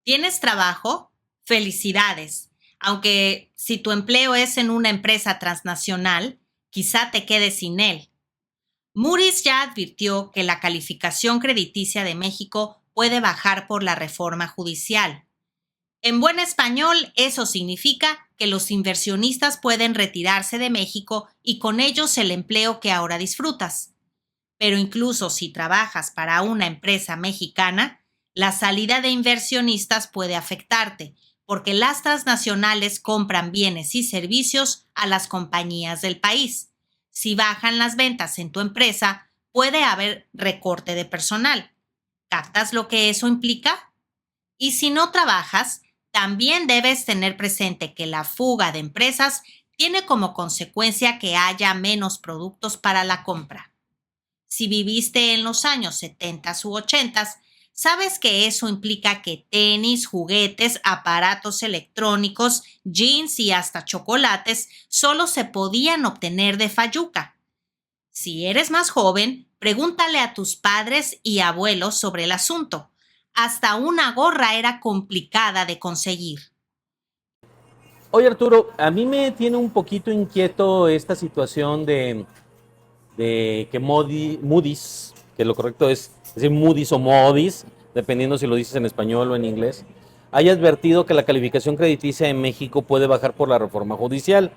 ¿Tienes trabajo? Felicidades. Aunque si tu empleo es en una empresa transnacional, quizá te quedes sin él. Moody's ya advirtió que la calificación crediticia de México puede bajar por la reforma judicial. En buen español, eso significa que los inversionistas pueden retirarse de México y con ellos el empleo que ahora disfrutas. Pero incluso si trabajas para una empresa mexicana, la salida de inversionistas puede afectarte, porque las transnacionales compran bienes y servicios a las compañías del país. Si bajan las ventas en tu empresa, puede haber recorte de personal. ¿Captas lo que eso implica? Y si no trabajas, también debes tener presente que la fuga de empresas tiene como consecuencia que haya menos productos para la compra. Si viviste en los años 70 u 80, sabes que eso implica que tenis, juguetes, aparatos electrónicos, jeans y hasta chocolates solo se podían obtener de Fayuca. Si eres más joven, pregúntale a tus padres y abuelos sobre el asunto. Hasta una gorra era complicada de conseguir. Oye Arturo, a mí me tiene un poquito inquieto esta situación de que Moody's, que lo correcto es decir Moody's o Modis, dependiendo si lo dices en español o en inglés, haya advertido que la calificación crediticia en México puede bajar por la reforma judicial.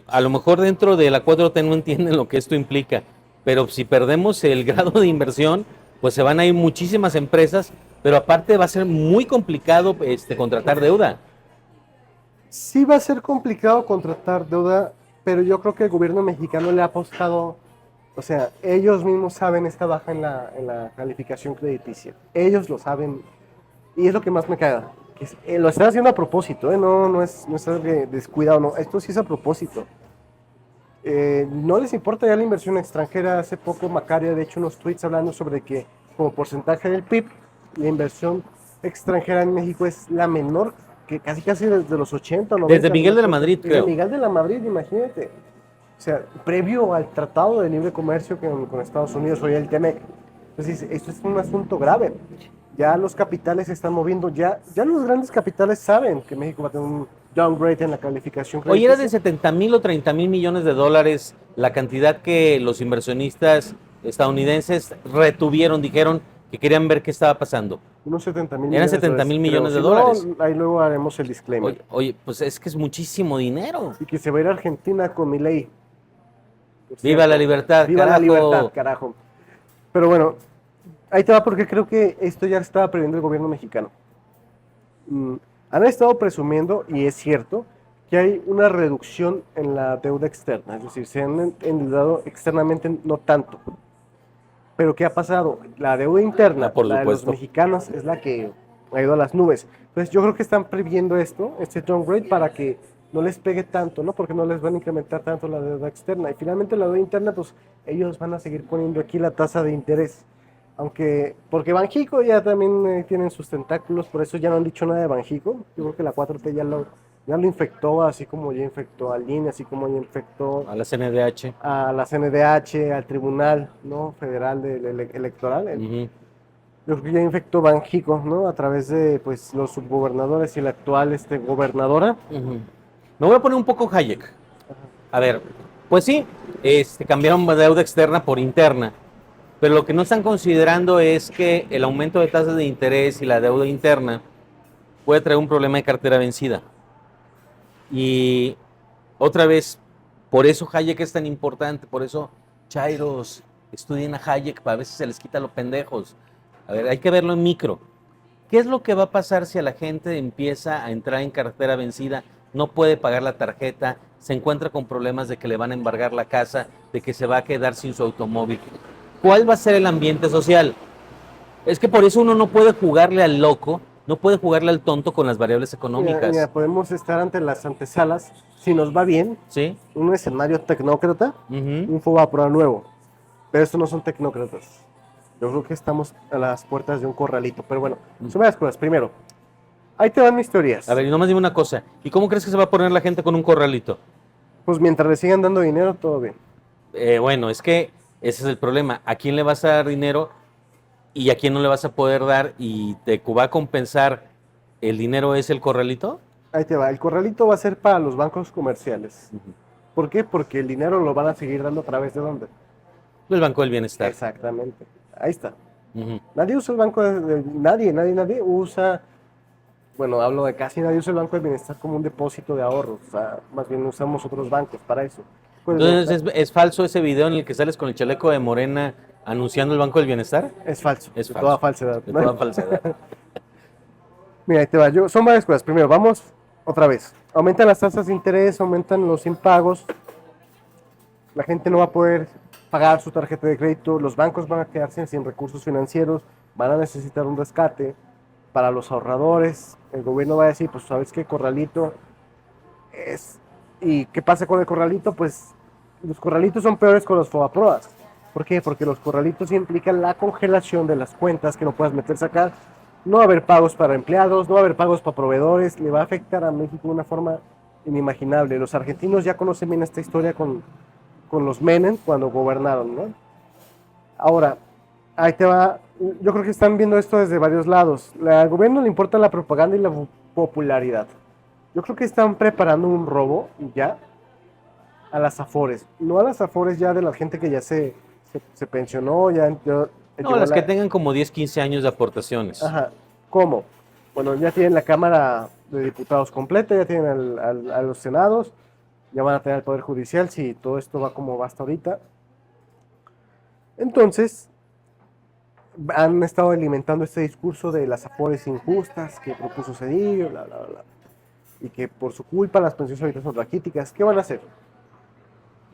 A lo mejor dentro de la 4T no entienden lo que esto implica, pero si perdemos el grado de inversión, pues se van a ir muchísimas empresas, pero aparte va a ser muy complicado contratar deuda. Sí va a ser complicado contratar deuda, pero yo creo que el gobierno mexicano le ha apostado, o sea, ellos mismos saben esta baja en la calificación crediticia. Ellos lo saben y es lo que más me caga. Lo están haciendo a propósito, no es algo que descuidado, no, esto sí es a propósito. No les importa ya la inversión extranjera. Hace poco Macaria de hecho unos tweets hablando sobre que como porcentaje del PIB, la inversión extranjera en México es la menor que casi desde los 80 o 90. Desde Miguel de la Madrid, Desde creo. Miguel de la Madrid, imagínate. O sea, previo al Tratado de Libre Comercio con Estados Unidos, hoy el TEMEC. Entonces, esto es un asunto grave. Ya los capitales se están moviendo, ya los grandes capitales saben que México va a tener un downgrade en la calificación Hoy era de crediticia. 70,000 o 30,000 millones de dólares la cantidad que los inversionistas estadounidenses retuvieron, dijeron que querían ver qué estaba pasando. Unos 70 mil Eran millones 70,000 millones de si dólares. No, ahí luego haremos el disclaimer. Oye, pues es que es muchísimo dinero. Y que se va a ir a Argentina con Milei. Viva la libertad, Viva carajo. la libertad, carajo. Pero bueno, ahí te va porque creo que esto ya estaba previendo el gobierno mexicano. Han estado presumiendo, y es cierto, que hay una reducción en la deuda externa. Es decir, se han endeudado externamente no tanto. Pero ¿qué ha pasado? La deuda interna, por la de los supuesto. mexicanos, es la que ha ido a las nubes. Entonces yo creo que están previendo esto, este downgrade, para que no les pegue tanto, ¿no? Porque no les van a incrementar tanto la deuda externa. Y finalmente la deuda interna, pues ellos van a seguir poniendo aquí la tasa de interés. Aunque, porque Banxico ya también tienen sus tentáculos, por eso ya no han dicho nada de Banxico. Yo creo que la 4T ya lo infectó, así como ya infectó al INE, así como ya infectó A la CNDH. a la CNDH, al Tribunal, ¿no?, Federal Electoral. Ujú. Yo creo que ya infectó Banxico, ¿no?, a través de pues los subgobernadores y la actual gobernadora. Ujú. Me voy a poner un poco Hayek. A ver, pues sí, cambiaron deuda externa por interna, pero lo que no están considerando es que el aumento de tasas de interés y la deuda interna puede traer un problema de cartera vencida. Y otra vez, por eso Hayek es tan importante, por eso Chairos, estudien a Hayek, para a veces se les quita los pendejos. A ver, hay que verlo en micro. ¿Qué es lo que va a pasar si a la gente empieza a entrar en cartera vencida, no puede pagar la tarjeta, se encuentra con problemas de que le van a embargar la casa, de que se va a quedar sin su automóvil? ¿Cuál va a ser el ambiente social? Es que por eso uno no puede jugarle al loco, no puede jugarle al tonto con las variables económicas. Mira, podemos estar ante las antesalas, si nos va bien, ¿Sí? un escenario tecnócrata, Uh-huh. un Fobapro nuevo. Pero estos no son tecnócratas. Yo creo que estamos a las puertas de un corralito. Pero bueno, son varias cosas. Primero, ahí te van mis teorías. A ver, y nomás dime una cosa. ¿Y cómo crees que se va a poner la gente con un corralito? Pues mientras le sigan dando dinero, todo bien. Bueno, es que ese es el problema. ¿A quién le vas a dar dinero y a quién no le vas a poder dar? Y te va a compensar ¿El dinero es el corralito? Ahí te va. El corralito va a ser para los bancos comerciales. Ujú. ¿Por qué? Porque el dinero lo van a seguir dando a través de dónde. El Banco del Bienestar. Exactamente. Ahí está. Ujú. Nadie usa el banco nadie usa, bueno, hablo de casi nadie usa el Banco del Bienestar como un depósito de ahorros. O sea, más bien usamos otros bancos para eso. Entonces, ¿es falso ese video en el que sales con el chaleco de Morena anunciando el Banco del Bienestar? es falso. Es de falso. toda falsedad. De toda falsedad. Mira, ahí te va. Son varias cosas. Primero, vamos otra vez. Aumentan las tasas de interés, aumentan los impagos. La gente no va a poder pagar su tarjeta de crédito. Los bancos van a quedarse sin recursos financieros. Van a necesitar un rescate para los ahorradores. El gobierno va a decir, pues, ¿sabes qué? Corralito es... ¿Y qué pasa con el corralito? Pues los corralitos son peores con los FOBAPROAS. ¿Por qué? Porque los corralitos implican la congelación de las cuentas que no puedas meter, sacar. No va a haber pagos para empleados, no va a haber pagos para proveedores. Le va a afectar a México de una forma inimaginable. Los argentinos ya conocen bien esta historia con los Menem cuando gobernaron, ¿no? Ahora, ahí te va. Yo creo que están viendo esto desde varios lados. Al gobierno le importa la propaganda y la popularidad. Yo creo que están preparando un robo ya a las Afores. No a las Afores ya de la gente que ya se pensionó, No, las que tengan como 10, 15 años de aportaciones. Ajá. ¿Cómo? Bueno, ya tienen la Cámara de Diputados completa, ya tienen a los senados, ya van a tener el Poder Judicial si todo esto va como va hasta ahorita. Entonces, han estado alimentando este discurso de las Afores injustas que propuso Cedillo, bla, bla, bla. Y que por su culpa las pensiones ahorita son raquíticas. ¿Qué van a hacer?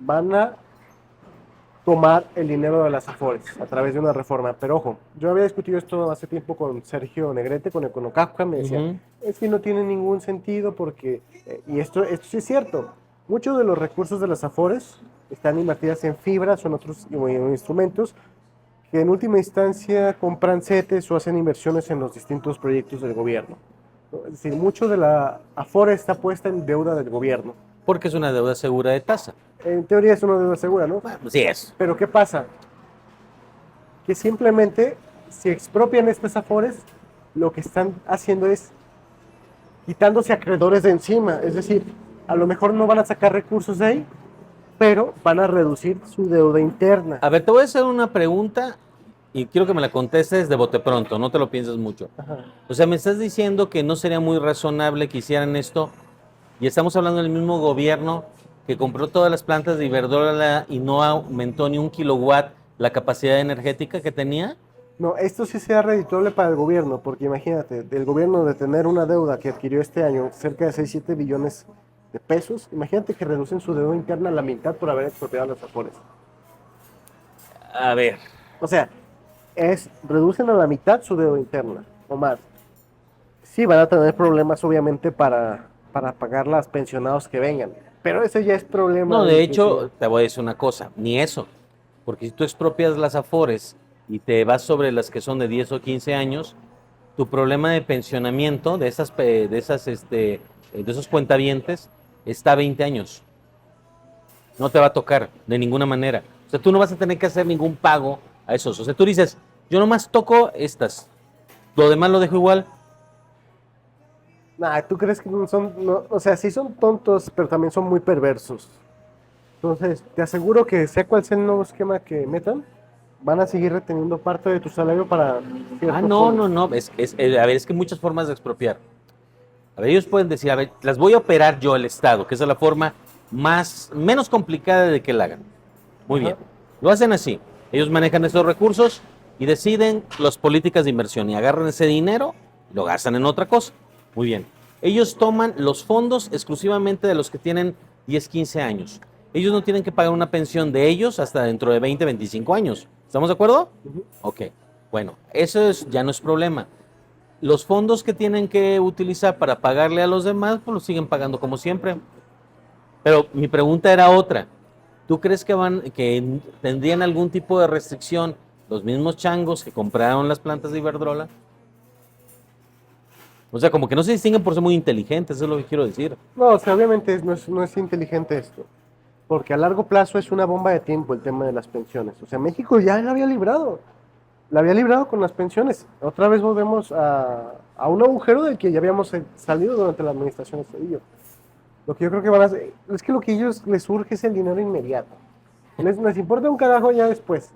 Van a tomar el dinero de las Afores a través de una reforma. Pero ojo, yo había discutido esto hace tiempo con Sergio Negrete, con Econocapca, me decía, es que no tiene ningún sentido porque, y esto sí es cierto, muchos de los recursos de las Afores están invertidas en fibras o en otros instrumentos que en última instancia compran CETES o hacen inversiones en los distintos proyectos del gobierno. Es decir, mucho de la Afore está puesta en deuda del gobierno. Porque es una deuda segura de tasa. En teoría es una deuda segura, ¿no? Bueno, sí es. Pero ¿qué pasa? Que simplemente, si expropian estas Afores, lo que están haciendo es quitándose acreedores de encima. Es decir, a lo mejor no van a sacar recursos de ahí, pero van a reducir su deuda interna. A ver, te voy a hacer una pregunta y quiero que me la contestes de bote pronto, no te lo pienses mucho. Ajá. O sea, me estás diciendo que no sería muy razonable que hicieran esto y estamos hablando del mismo gobierno que compró todas las plantas de Iberdrola y no aumentó ni un kilowatt la capacidad energética que tenía. No, esto sí sea redituable para el gobierno, porque imagínate, del gobierno de tener una deuda que adquirió este año, cerca de 6-7 billones de pesos, imagínate que reducen su deuda interna a la mitad por haber expropiado las Afores. A ver, O sea, reducen a la mitad su deuda interna, o más. Sí, van a tener problemas obviamente para pagar las pensionados que vengan, pero ese ya es problema. no, de hecho, te voy a decir una cosa, ni eso, porque si tú expropias las Afores y te vas sobre las que son de 10 o 15 años, tu problema de pensionamiento de esos cuentavientes está a 20 años. No te va a tocar de ninguna manera. O sea, tú no vas a tener que hacer ningún pago a esos. O sea, tú dices, yo nomás toco estas, lo demás lo dejo igual. Nah, ¿tú crees que no son, o sea, sí son tontos, pero también son muy perversos? Entonces, te aseguro que sea cual sea el nuevo esquema que metan, van a seguir reteniendo parte de tu salario para... No. A ver, es que hay muchas formas de expropiar. A ver, ellos pueden decir, a ver, las voy a operar yo, el Estado, que esa es la forma menos complicada de que la hagan. Muy bien. Lo hacen así. Ellos manejan esos recursos y deciden las políticas de inversión y agarran ese dinero y lo gastan en otra cosa. Muy bien. Ellos toman los fondos exclusivamente de los que tienen 10, 15 años. Ellos no tienen que pagar una pensión de ellos hasta dentro de 20, 25 años. ¿Estamos de acuerdo? Ok. Bueno, eso ya no es problema. Los fondos que tienen que utilizar para pagarle a los demás, pues los siguen pagando como siempre. Pero mi pregunta era otra. ¿Tú crees que tendrían algún tipo de restricción los mismos changos que compraron las plantas de Iberdrola? O sea, como que no se distinguen por ser muy inteligentes, eso es lo que quiero decir. No, o sea, obviamente no es inteligente esto, porque a largo plazo es una bomba de tiempo el tema de las pensiones. O sea, México ya la había librado con las pensiones. Otra vez volvemos a un agujero del que ya habíamos salido durante la administración de Cedillo. Lo que yo creo que van a hacer, es que lo que a ellos les surge es el dinero inmediato. Les importa un carajo ya después.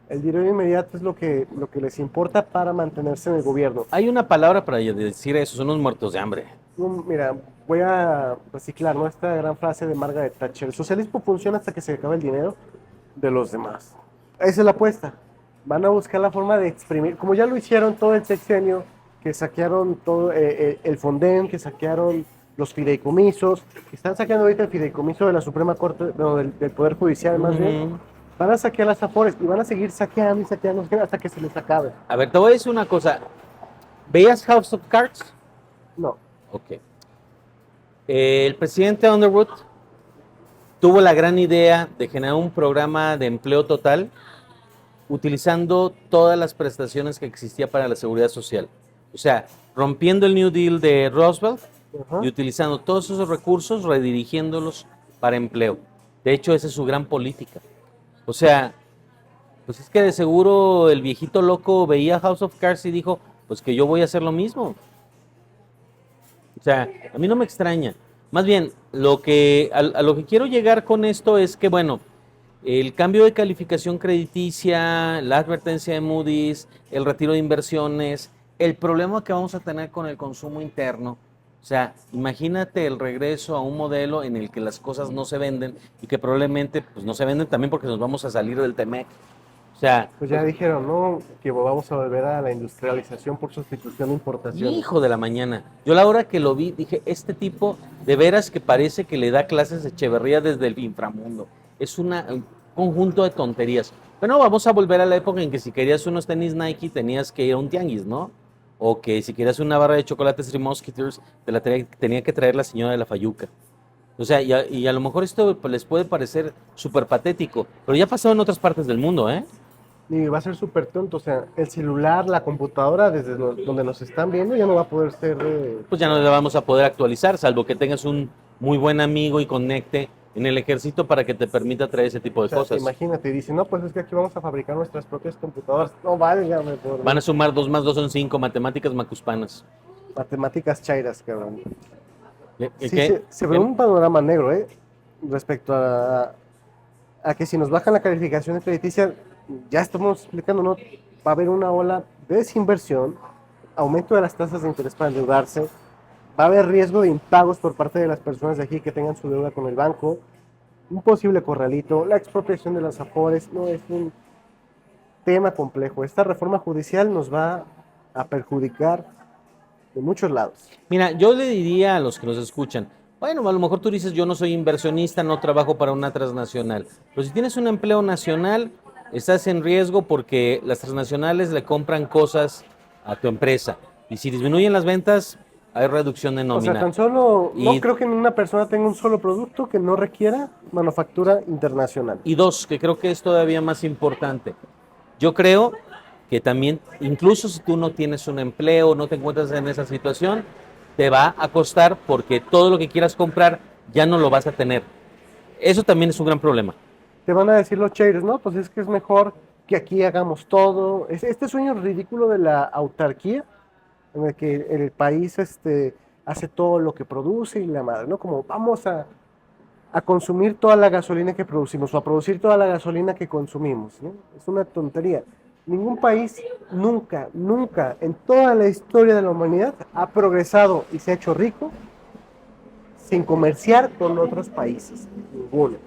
El dinero inmediato es lo que les importa para mantenerse en el gobierno. Hay una palabra para decir eso, son unos muertos de hambre. Mira, voy a reciclar, ¿no?, esta gran frase de Margaret Thatcher. El socialismo funciona hasta que se acabe el dinero de los demás. Esa es la apuesta. Van a buscar la forma de exprimir, como ya lo hicieron todo el sexenio, que saquearon todo el Fonden, que saquearon los fideicomisos, que están sacando ahorita el fideicomiso de la Suprema Corte, no, del Poder Judicial más bien. Van a saquear las Afores y van a seguir saqueando y saqueando hasta que se les acabe. A ver, te voy a decir una cosa. ¿Veías House of Cards? No. Ok. El presidente Underwood tuvo la gran idea de generar un programa de empleo total utilizando todas las prestaciones que existía para la seguridad social. O sea, rompiendo el New Deal de Roosevelt y utilizando todos esos recursos, redirigiéndolos para empleo. De hecho, esa es su gran política. O sea, pues es que de seguro el viejito loco veía House of Cards y dijo, pues que yo voy a hacer lo mismo. O sea, a mí no me extraña. Más bien, a lo que quiero llegar con esto es que, bueno, el cambio de calificación crediticia, la advertencia de Moody's, el retiro de inversiones, el problema que vamos a tener con el consumo interno. O sea, imagínate el regreso a un modelo en el que las cosas no se venden y que probablemente pues, no se venden también porque nos vamos a salir del TEMEC. O sea, pues ya dijeron, ¿no?, que vamos a volver a la industrialización por sustitución de importación. Hijo de la mañana. Yo la hora que lo vi dije, este tipo de veras que parece que le da clases de Echeverría desde el inframundo. Es un conjunto de tonterías. Pero vamos a volver a la época en que si querías unos tenis Nike tenías que ir a un tianguis, ¿no? O que si querías una barra de chocolates Three Musketeers te la tenía que traer la señora de la Fayuca. O sea, y a lo mejor esto les puede parecer súper patético, pero ya ha pasado en otras partes del mundo, ¿eh? Y va a ser súper tonto, o sea, el celular, la computadora, desde donde nos están viendo, ya no va a poder ser... Pues ya no la vamos a poder actualizar, salvo que tengas un muy buen amigo y conecte en el ejército para que te permita traer ese tipo de cosas. Imagínate, dicen, no, pues es que aquí vamos a fabricar nuestras propias computadoras. No, válgame por... Van a sumar 2 más 2 son 5, matemáticas macuspanas. Matemáticas chairas, cabrón. Sí, ¿Qué? se ve un panorama negro, respecto a que si nos bajan la calificación crediticia, ya estamos explicando, ¿no?, va a haber una ola de desinversión, aumento de las tasas de interés para endeudarse, va a haber riesgo de impagos por parte de las personas de aquí que tengan su deuda con el banco, un posible corralito, la expropiación de las Afores. No, es un tema complejo. Esta reforma judicial nos va a perjudicar de muchos lados. Mira, yo le diría a los que nos escuchan, bueno, a lo mejor tú dices, yo no soy inversionista, no trabajo para una transnacional, pero si tienes un empleo nacional, estás en riesgo porque las transnacionales le compran cosas a tu empresa, y si disminuyen las ventas, hay reducción de nómina. O sea, tan solo, no creo que una persona tenga un solo producto que no requiera manufactura internacional. Y dos, que creo que es todavía más importante, yo creo que también, incluso si tú no tienes un empleo, no te encuentras en esa situación, te va a costar porque todo lo que quieras comprar ya no lo vas a tener. Eso también es un gran problema. Te van a decir los chairos, no, pues es que es mejor que aquí hagamos todo. Este sueño ridículo de la autarquía, en el que el país hace todo lo que produce y la madre, ¿no? Como vamos a consumir toda la gasolina que producimos o a producir toda la gasolina que consumimos, ¿no? Es una tontería. Ningún país nunca en toda la historia de la humanidad ha progresado y se ha hecho rico sin comerciar con otros países. Ninguno.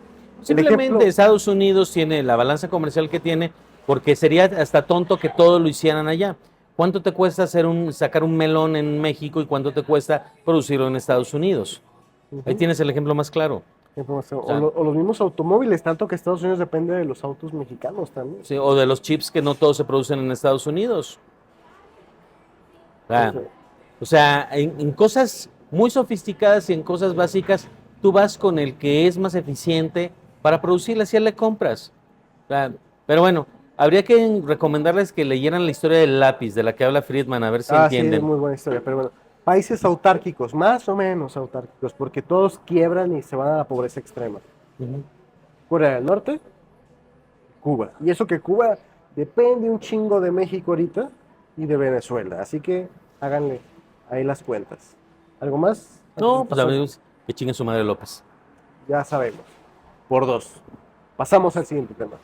Simplemente Estados Unidos tiene la balanza comercial que tiene porque sería hasta tonto que todo lo hicieran allá. ¿Cuánto te cuesta sacar un melón en México y cuánto te cuesta producirlo en Estados Unidos? Ahí tienes el ejemplo más claro. O los mismos automóviles, tanto que Estados Unidos depende de los autos mexicanos también. Sí, o de los chips que no todos se producen en Estados Unidos. O sea, en cosas muy sofisticadas y en cosas básicas, tú vas con el que es más eficiente para producirlas y ya le compras. Pero bueno, habría que recomendarles que leyeran la historia del lápiz, de la que habla Friedman, a ver si entienden. Sí, es muy buena historia, pero bueno. Países autárquicos, más o menos autárquicos, porque todos quiebran y se van a la pobreza extrema. Corea del Norte, Cuba. Y eso que Cuba depende un chingo de México ahorita y de Venezuela. Así que háganle ahí las cuentas. ¿Algo más? No, Antes de pues pasar- amigos, que chingue su madre López. Ya sabemos. Por 2. Pasamos al siguiente tema.